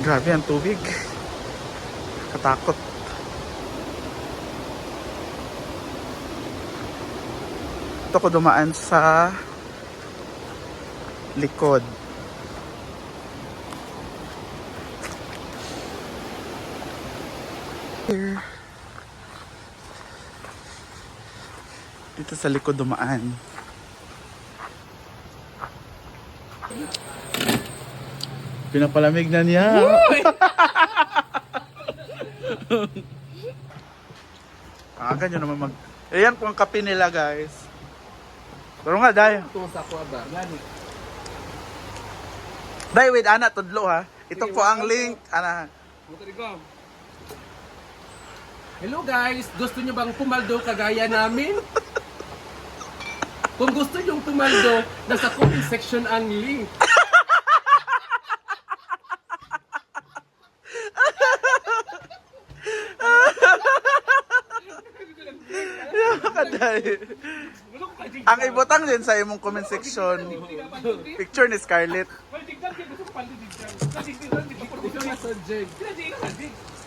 Grabe ang tubig. Katakot. Ito ko dumaan sa likod. Here. Dito sa likod dumaan. Pinapalamig na niya. Ganyan naman mag... Ayan po ang kape nila, guys. Pero nga, Day. Ito sa ako ba? Gani. Day, wait, Ana, tudlo ha. Ito po ang link. Ana. Hello guys! Gusto nyo bang pumaldo kagaya namin? Kung gusto nyo pumaldo, nasa comment section ang link. Ang ibutang din sa imong comment section, picture ni Scarlett.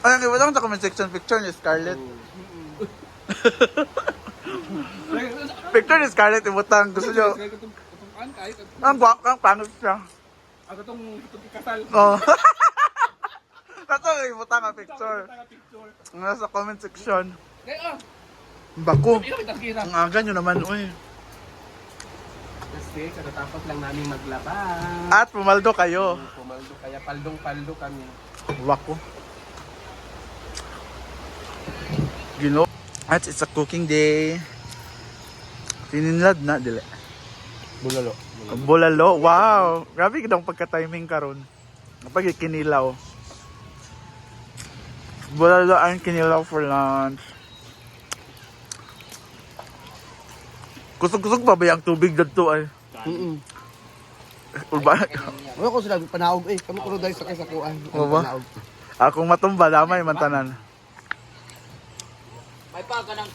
Ay, ang ibutang sa comment section, picture ni Scarlett. Picture ni Scarlett, ibutang. Gusto nyo? Ang pangit siya. Ako itong kasal. Oo. Kato, ibutang ang picture. Nasa comment section. Bako. Ang aga nyo naman, uy. Kasi katatapos lang namin maglaba. At pumaldo kayo. Pumaldo kaya paldong-paldo kami. Wako. Gino. At it's a cooking day. Tininlad na, dili. Bulalo. Bulalo. Wow. Grabe kitang pagka-timing karon. Kapag kinilaw. Bulalo ang kinilaw for lunch. Kusog-kusog pa ba yung tubig dito ay? Urba. Wala ko sila panaog eh. Kamo ko dahil sakay sa kuan. Oo ba? Akong matumba, damay mantanan.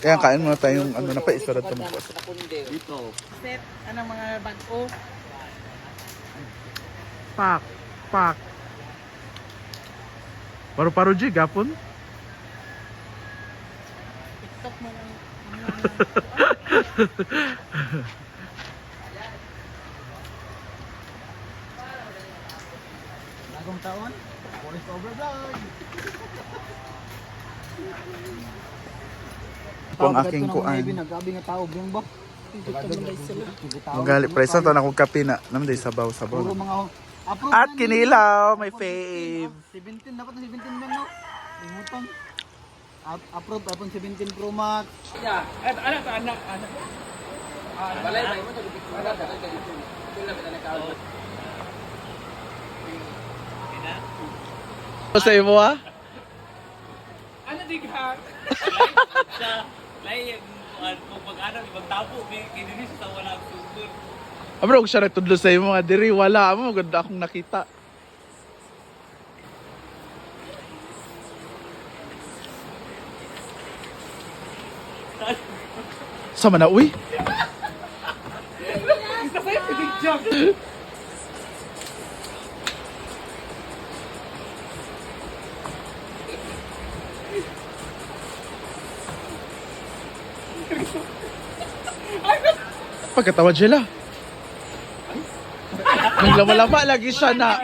Kaya kain muna tayong ano na pa isa rin ito. Dito. Set, anong mga bago? Pak. Pak. Paru-paru G, gapon? TikTok mo lang. Bagong taon. Forest over vlog. Kung aking kuan. Nagabi nga tao biyang ba? Magali presa to na kong kape na. Namday sabaw-sabaw. Puro mga approve. At kinilaw, may fave. 17 dapat na 17 lang no. Ingutang. Approve iPhone 17 Pro Max. Yeah. Anak. Balay ba mo to picture na dito. Wala ba na kaawat. Sa imo ha? Ano digha? Lain kung pag-ano, ibang tapo, kinini sa wala ang sugod. Bro, siya nagtudlo sa imo nga diri, wala mo, ganda akong nakita. Sama na, uy. Pagkatawad sila. Naglama-lama lagi siya na.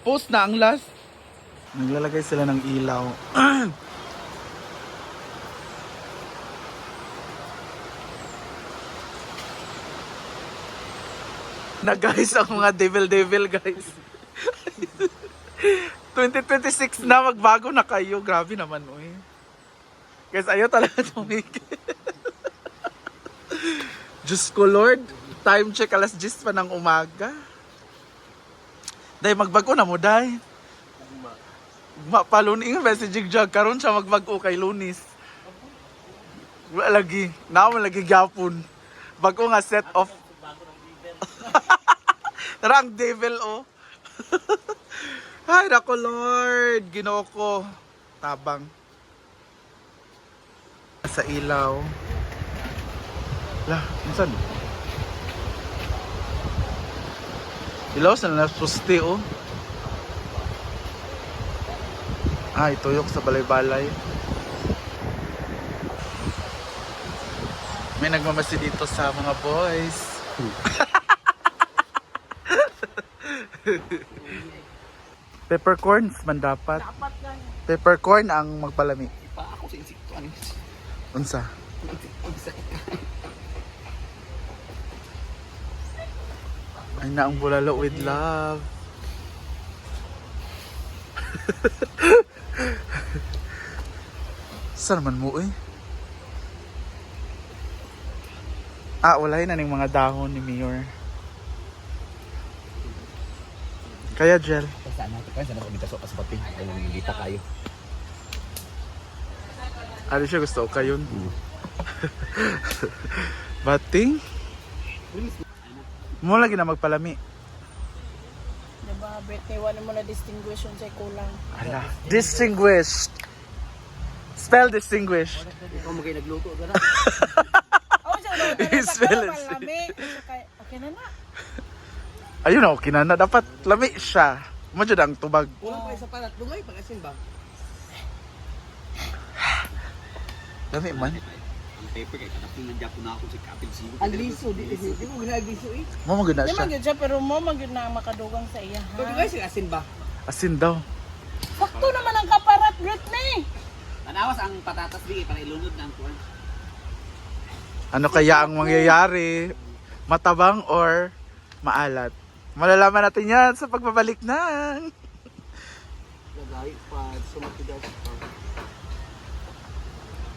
Post na ang last. Naglalagay sila ng ilaw. Na guys, ang mga devil guys. 2026 na, magbago na kayo. Grabe naman, uy. Guys, ayaw talaga tumigil. Diyos ko, Lord. Time check, alas 10 pa ng umaga. Day, magbago na mo, day. Paluning yung messaging jog. Karon siya magbago kay Lunis. Wala lagi. Naman lagi gapon. Bago nga set of... Tarang devil, oh. Ay, nako, Lord. Ginoo ko. Tabang. Sa ilaw. Lah, minsan. Ilaw sa napusti, oh. Ah, ituyok sa balay-balay. May nagmamasi dito sa mga boys. Peppercorns man dapat. Dapat lang. Peppercorn ang magpalami. Pa ako sa insekto ani. Unsa? Ay na ang bulalo with love. Saan naman mo eh? Ah, wala na ning mga dahon ni Mayor. Kaya gel. Saan natin kan sana kumita sa pati. Kaya nangilita kayo. Ano siya gusto ko yun? Bating? Mo lagi na magpalami. Diba, bete, wala mo na distinguish yun sa kulang. Ala, distinguished. Spell distinguished. Ikaw mo kayo nagluto dara. Oh, siya, no, Spell it. Okay na na. Ayun na, okay na. Dapat lami siya. Mo dyan ang tubag. Kulang pa isa pa at lungay pag asin ba? Lami man. Ang paper kay kanapin nandiyan ko na ako sa kapil sigo. Aliso di mo ginagliso eh. Mo maganda Di siya. man yun siya, pero mo man yun na makadugang sa iya. Pero Ha? guys, asin ba? Asin daw. Sakto naman ang kaparat, Britney. Tanawas ang patatas di para ilunod na ang kuwan. Ano kaya ang mangyayari? Matabang or maalat? Malalaman natin yan sa pagbabalik ng... Lagay pa sumatigas pa.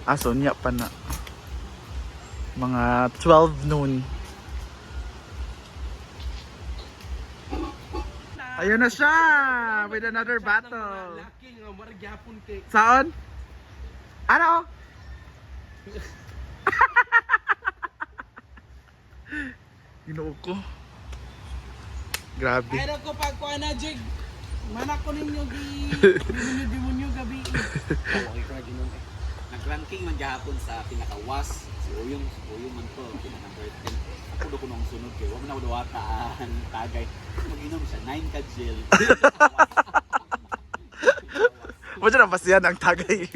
Ah, Sonya pa na. Mga 12 noon. Ayun na siya! With another battle. Laki nga maragyapon kay. Saan? Ano? Ginoo ko. Grabe. Pero ko pag kuha na, Jig. Manak ko ninyo demonyo gabi. Okay ko na ginon eh. Nag-ranking man gahapon sa pinakawas. Si Uyong man to, pinaka-number 10. Ako do ko nung sunod kay wag na dawataan tagay. Mag-inom siya 9 ka gel. Mo dyan ang pasiyan ang tagay.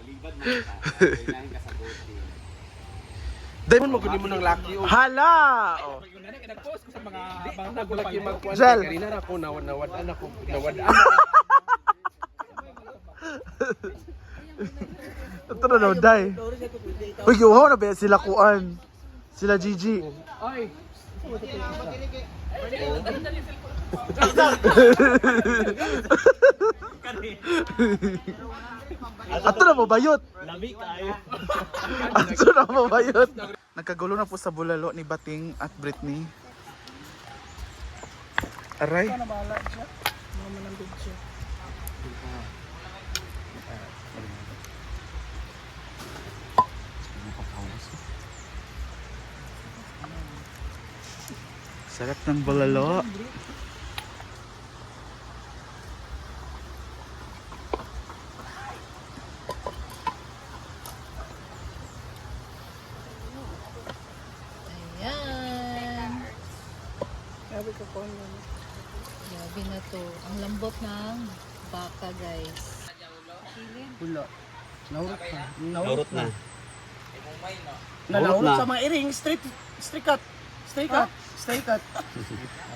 Malibad mo ka. 9 ka sa bote. Dahil Mo guni mo ng laki o. hala! Oh. Nag-post ko sa mga bangag laki magkuan. Jel. Kanina na ako nawadaan ako. Nawadaan. Ito na daw, day. Uy, giwaw na ba sila kuan? Sila Gigi. Ay. Ato na mo bayot. Lami kayo. Ato na mo bayot. Nagkagulo na po sa bulalo ni Bating at Britney. Aray. Ikaw na bahala siya. Mama ng video. Sarap ng bulalo. Ayan. Sabi ko ko ano. Grabe na to. Ang lambot ng baka, guys. Wala. Naurot pa. Naurot na. Nalahulog sa mga iring. Straight cut. Straight cut. Straight cut.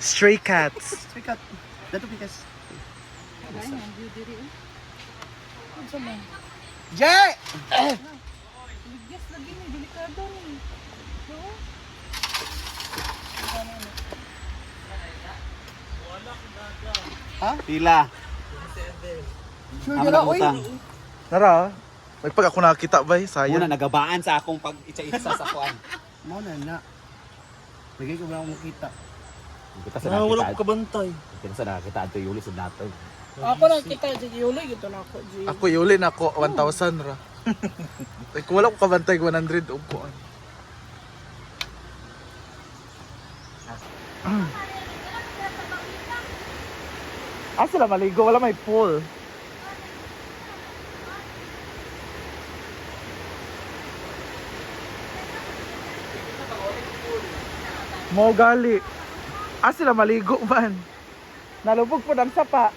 Stray cats. Straight cut. Dato pikas. Ayan, ang beauty rin. Ano sa mga? Jay! Ligyas lagi ni, delikado ni. Oo. Pila. Sure gala, oy. Nara, may pag ako nakakita ba, sayang. Muna nagabaan sa akong pag-itsa-itsa sa kuan. Mo na na. Lagay ko ba akong makita? Kita sa nakita. Wala ko kabantay. Kita sa nakita ato Yuli sa nato. Ako na kita, Jig. Yuli, gito na ako, Jig. Ako iulin ako 1,000 ra. Like, wala ko kabantay 100 o kuan. Ah, sila maligo, wala may pool. Mo gali. Ah, sila maligo man. Nalubog po ng sapa.